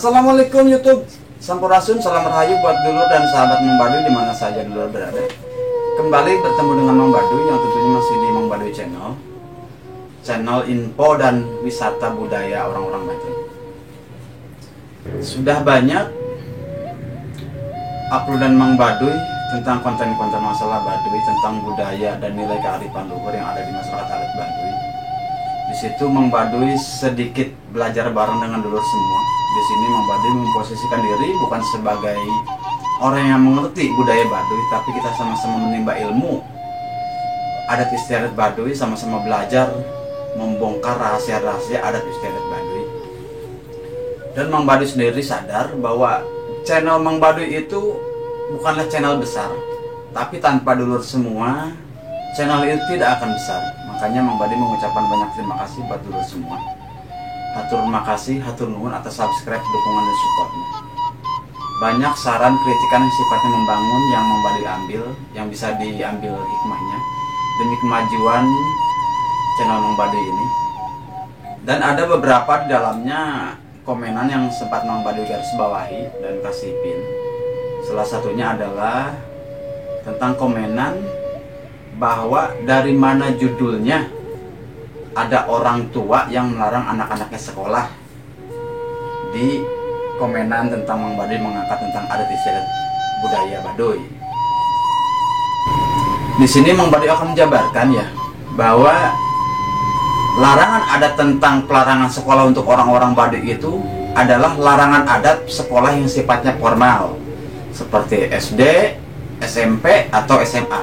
Assalamualaikum YouTube, Sampurasun, salam rahayu buat dulur dan sahabat Mang Baduy di mana saja dulur berada. Kembali bertemu dengan Mang Baduy yang tentunya masih di Mang Baduy channel info dan wisata budaya orang-orang Baduy. Sudah banyak uploadan Mang Baduy tentang konten-konten masalah Baduy, tentang budaya dan nilai kearifan luhur yang ada di masyarakat adat Baduy. Di situ Mang Baduy sedikit belajar bareng dengan dulur semua. Di sini Mang Baduy memposisikan diri bukan sebagai orang yang mengerti budaya Baduy, tapi kita sama-sama menimba ilmu adat istiadat Baduy, sama-sama belajar membongkar rahasia-rahasia adat istiadat Baduy. Dan Mang Baduy sendiri sadar bahwa channel Mang Baduy itu bukanlah channel besar, tapi tanpa dulur semua channel itu tidak akan besar. Makanya Mang Baduy mengucapkan banyak terima kasih buat dulur semua. Hatur makasih, hatur nuhun atas subscribe, dukungan dan supportnya. Banyak saran kritikan yang sifatnya membangun yang Mang Baduy ambil, yang bisa diambil hikmahnya demi kemajuan channel Mang Baduy ini. Dan ada beberapa di dalamnya komenan yang sempat Mang Baduy garis bawahi dan kasih pin. Salah satunya adalah tentang komenan bahwa dari mana judulnya ada orang tua yang melarang anak-anaknya sekolah. Di komenan tentang Mang Baduy mengangkat tentang adat istiadat budaya Baduy. Di sini Mang Baduy akan menjabarkan ya bahwa larangan adat tentang pelarangan sekolah untuk orang-orang Baduy itu adalah larangan adat sekolah yang sifatnya formal seperti SD, SMP atau SMA.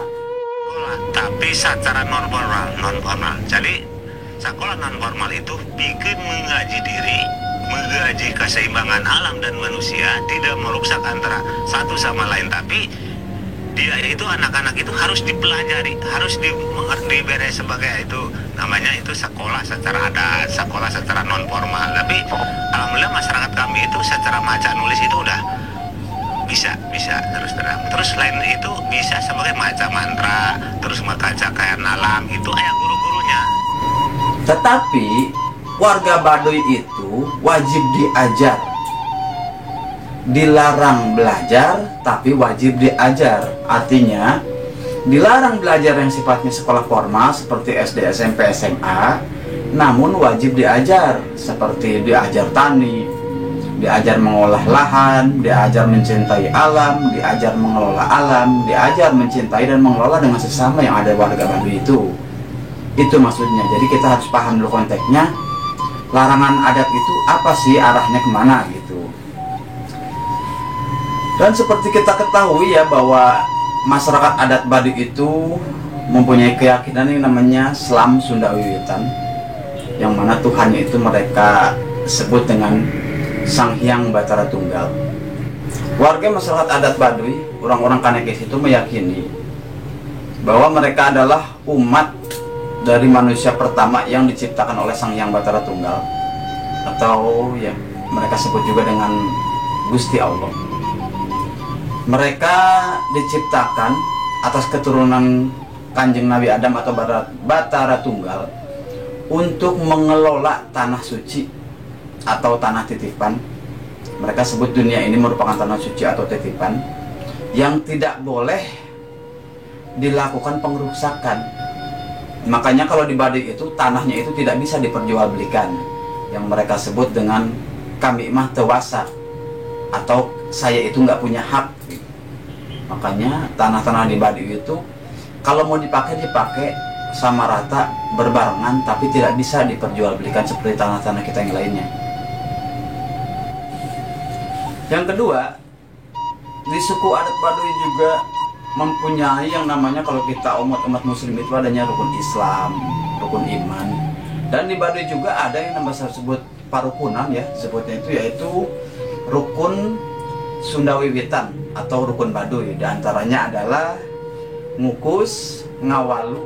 Tapi secara non formal. Jadi sekolah non formal itu bikin menggaji diri, menggaji keseimbangan alam dan manusia, tidak merusak antara satu sama lain. Tapi dia itu anak-anak itu harus dipelajari, harus diberi sebagai itu namanya itu sekolah secara adat, sekolah secara non formal. Tapi alhamdulillah masyarakat kami itu secara maca nulis itu udah bisa terus terang. Terus selain itu bisa sebagai maca mantra, terus makaca kayak alam itu ayah guru-gurunya. Tetapi warga Baduy itu wajib diajar. Dilarang belajar tapi wajib diajar. Artinya dilarang belajar yang sifatnya sekolah formal seperti SD, SMP, SMA, namun wajib diajar seperti diajar tani, diajar mengolah lahan, diajar mencintai alam, diajar mengelola alam, diajar mencintai dan mengelola dengan sesama yang ada warga Baduy itu. Itu maksudnya. Jadi kita harus paham dulu konteksnya. Larangan adat itu apa sih, arahnya kemana gitu. Dan seperti kita ketahui ya bahwa masyarakat adat Baduy itu mempunyai keyakinan yang namanya Selam Sunda Wiwitan, yang mana Tuhannya itu mereka sebut dengan Sang Hyang Batara Tunggal. Warga masyarakat adat Baduy, orang-orang Kanekes itu meyakini bahwa mereka adalah umat dari manusia pertama yang diciptakan oleh Sang Hyang Batara Tunggal, atau ya mereka sebut juga dengan Gusti Allah. Mereka diciptakan atas keturunan Kanjeng Nabi Adam atau Batara Tunggal untuk mengelola tanah suci atau tanah titipan. Mereka sebut dunia ini merupakan tanah suci atau titipan yang tidak boleh dilakukan pengerusakan. Makanya kalau di Baduy itu tanahnya itu tidak bisa diperjualbelikan, yang mereka sebut dengan kami mah tewasa atau saya itu nggak punya hak. Makanya tanah-tanah di Baduy itu kalau mau dipakai sama rata berbarengan, tapi tidak bisa diperjualbelikan seperti tanah-tanah kita yang lainnya. Yang kedua, di suku adat Baduy juga mempunyai yang namanya, kalau kita umat muslim itu adanya rukun Islam, rukun iman. Dan di Baduy juga ada yang namanya sebut parukunan ya, sebutnya itu yaitu rukun Sunda Wiwitan atau rukun Baduy. Di antaranya adalah ngukus, ngawalu,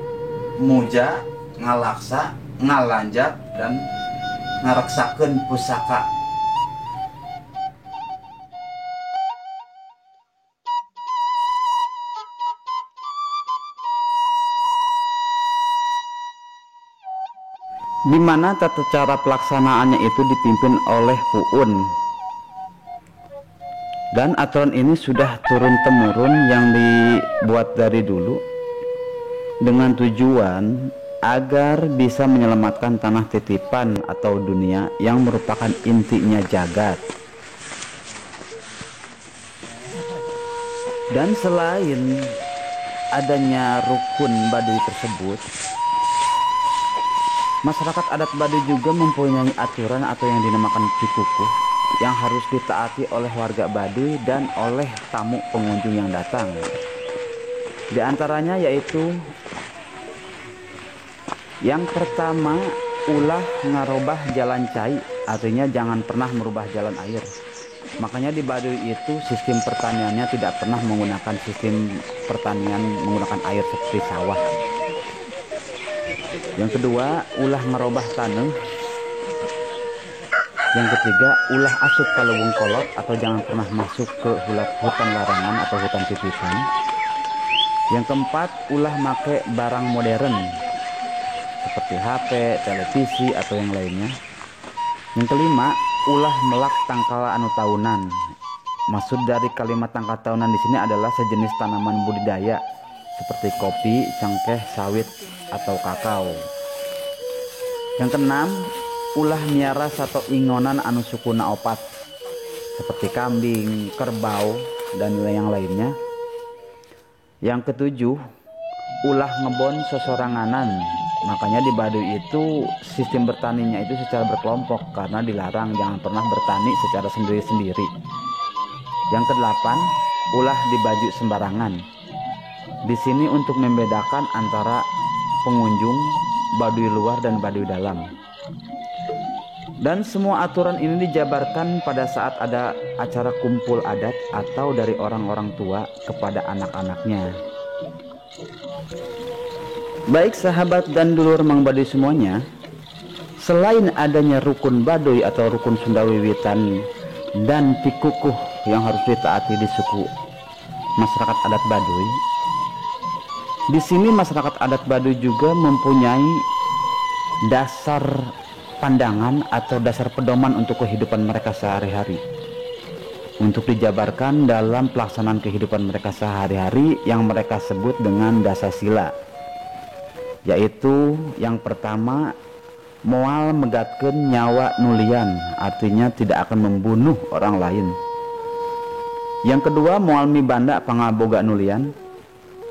muja, ngalaksa, ngalanjat, dan ngareksakeun pusaka. Di mana tata cara pelaksanaannya itu dipimpin oleh Puun Dan aturan ini sudah turun-temurun yang dibuat dari dulu dengan tujuan agar bisa menyelamatkan tanah titipan atau dunia yang merupakan intinya jagat. Dan selain adanya rukun Baduy tersebut, masyarakat adat Baduy juga mempunyai aturan atau yang dinamakan pikukuh yang harus ditaati oleh warga Baduy dan oleh tamu pengunjung yang datang. Di antaranya yaitu yang pertama, ulah ngarobah jalan cai, artinya jangan pernah merubah jalan air. Makanya di Baduy itu sistem pertaniannya tidak pernah menggunakan sistem pertanian menggunakan air seperti sawah. Yang kedua, ulah ngerobah tanah. Yang ketiga, ulah asup ke lubung kolot atau jangan pernah masuk ke hutan larangan atau hutan titipan. Yang keempat, ulah make barang modern seperti HP, televisi atau yang lainnya. Yang kelima, ulah melak tangkal anu tahunan. Maksud dari kalimat tangkal tahunan di sini adalah sejenis tanaman budidaya seperti kopi, cengkeh, sawit atau kakao. Yang keenam, ulah miara satu ingonan anu sukuna opat seperti kambing, kerbau dan yang lainnya. Yang ketujuh, ulah ngebon sesoranganan. Makanya di Baduy itu sistem bertaninya itu secara berkelompok karena dilarang jangan pernah bertani secara sendiri-sendiri. Yang kedelapan, ulah dibaju sembarangan. Di sini untuk membedakan antara pengunjung Baduy luar dan Baduy dalam. Dan semua aturan ini dijabarkan pada saat ada acara kumpul adat atau dari orang-orang tua kepada anak-anaknya. Baik sahabat dan dulur Mang Baduy semuanya, selain adanya rukun Baduy atau rukun Sunda Wiwitan dan pikukuh yang harus ditaati di suku masyarakat adat Baduy, di sini masyarakat adat Baduy juga mempunyai dasar pandangan atau dasar pedoman untuk kehidupan mereka sehari-hari, untuk dijabarkan dalam pelaksanaan kehidupan mereka sehari-hari yang mereka sebut dengan dasasila, yaitu yang pertama, moal megatkeun nyawa nulian, artinya tidak akan membunuh orang lain. Yang kedua, moal mibanda pangaboga nulian,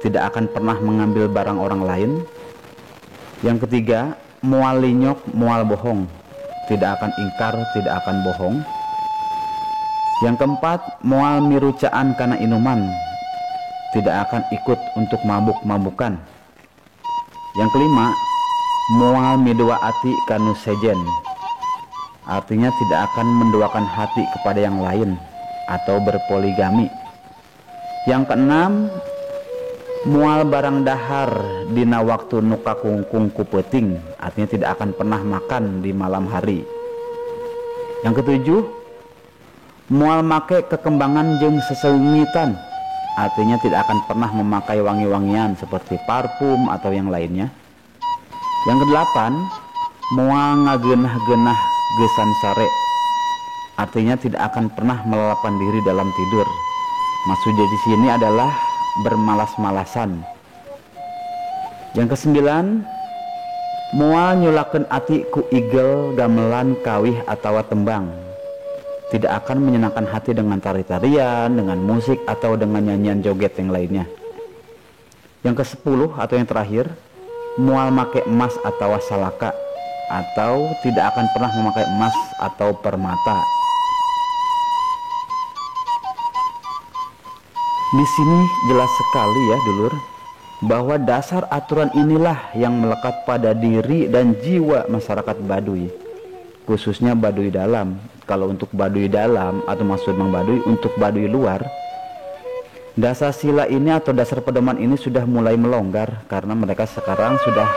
tidak akan pernah mengambil barang orang lain. Yang ketiga, moal linyok moal bohong, tidak akan ingkar, tidak akan bohong. Yang keempat, moal mirucaan kana inuman, tidak akan ikut untuk mabuk-mabukan. Yang kelima, moal midua ati kanu sejen, artinya tidak akan menduakan hati kepada yang lain atau berpoligami. Yang keenam, mual barang dahar dina waktu nuka kungkung kupeting, artinya tidak akan pernah makan di malam hari. Yang ketujuh, mual make kekembangan jeung seseungitan, artinya tidak akan pernah memakai wangi-wangian seperti parfum atau yang lainnya. Yang kedelapan, mual ngageunah-geunah gesan sare, artinya tidak akan pernah melalapan diri dalam tidur. Maksudnya di sini adalah bermalas-malasan. Yang kesembilan, moal nyulakeun ati ku igel, gamelan, kawih atawa tembang, tidak akan menyenangkan hati dengan tari-tarian, dengan musik atau dengan nyanyian joget yang lainnya. Yang ke-10 atau yang terakhir, moal make emas atawa salaka, atau tidak akan pernah memakai emas atau permata. Di sini jelas sekali ya dulur, bahwa dasar aturan inilah yang melekat pada diri dan jiwa masyarakat Baduy, khususnya Baduy dalam. Kalau untuk Baduy dalam atau maksud Mang Baduy, untuk Baduy luar, dasar sila ini atau dasar pedoman ini sudah mulai melonggar karena mereka sekarang sudah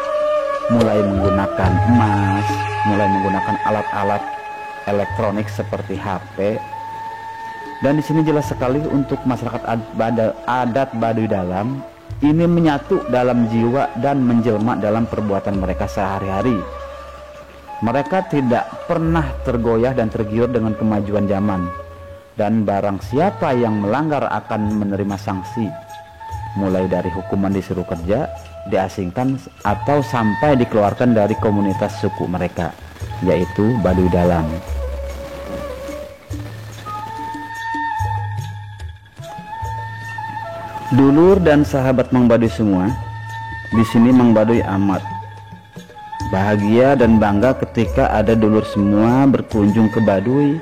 mulai menggunakan emas, mulai menggunakan alat-alat elektronik seperti HP. Dan di sini jelas sekali untuk masyarakat adat Baduy dalam ini menyatu dalam jiwa dan menjelma dalam perbuatan mereka sehari-hari. Mereka tidak pernah tergoyah dan tergiur dengan kemajuan zaman. dan barang siapa yang melanggar akan menerima sanksi, mulai dari hukuman disuruh kerja, diasingkan, atau sampai dikeluarkan dari komunitas suku mereka, yaitu Baduy Dalam. Dulur dan sahabat Mang Baduy semua, di sini Mang Baduy amat bahagia dan bangga ketika ada dulur semua berkunjung ke Baduy,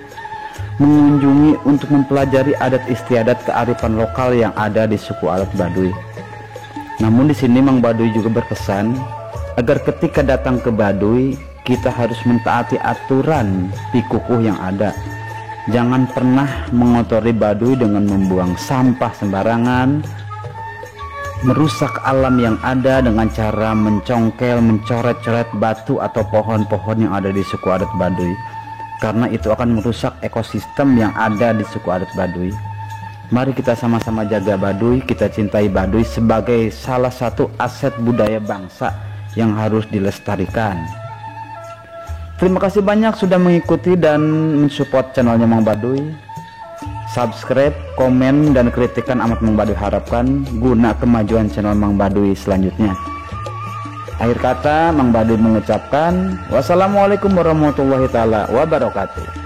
mengunjungi untuk mempelajari adat istiadat kearifan lokal yang ada di suku adat Baduy. Namun di sini Mang Baduy juga berpesan agar ketika datang ke Baduy kita harus mentaati aturan pikukuh yang ada. Jangan pernah mengotori Baduy dengan membuang sampah sembarangan, merusak alam yang ada dengan cara mencongkel, mencoret-coret batu atau pohon-pohon yang ada di suku adat Baduy, karena itu akan merusak ekosistem yang ada di suku adat Baduy. Mari kita sama-sama jaga Baduy, kita cintai Baduy sebagai salah satu aset budaya bangsa yang harus dilestarikan. Terima kasih banyak sudah mengikuti dan mensupport channelnya Mang Baduy. Subscribe, komen, dan kritikan amat Mang Baduy harapkan guna kemajuan channel Mang Baduy selanjutnya. Akhir kata Mang Baduy mengucapkan wassalamualaikum warahmatullahi taala wabarakatuh.